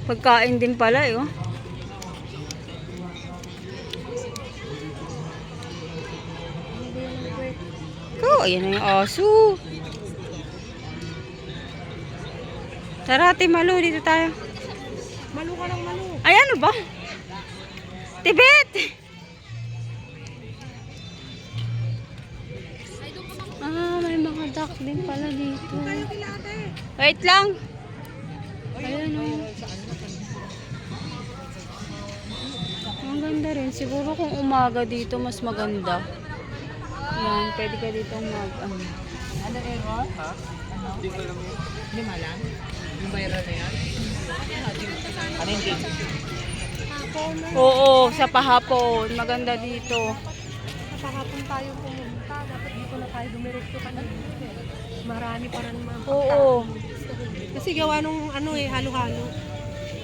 Pagkain din pala eh. Oh. Oh, ayan na yung aso. Tara, Ate Malu, dito tayo. Malu ka lang, malu. Ay, ano ba? Tibet! Ah, may mga duck din pala dito. Wait lang. Ayan o. Ang ganda rin. Siguro kung umaga dito, mas maganda. Yan, pwede ka dito ano. Ano error? Ha? Ano? Lima lang? Yung viral na yan? Ano hindi? Oo, sa pahapon. Maganda dito. Sa hapon tayo pumunta. Dapat dito na tayo dumiretso kanina. Marami pa rin mga Oo. Kasi gawa nung ano halo-halo.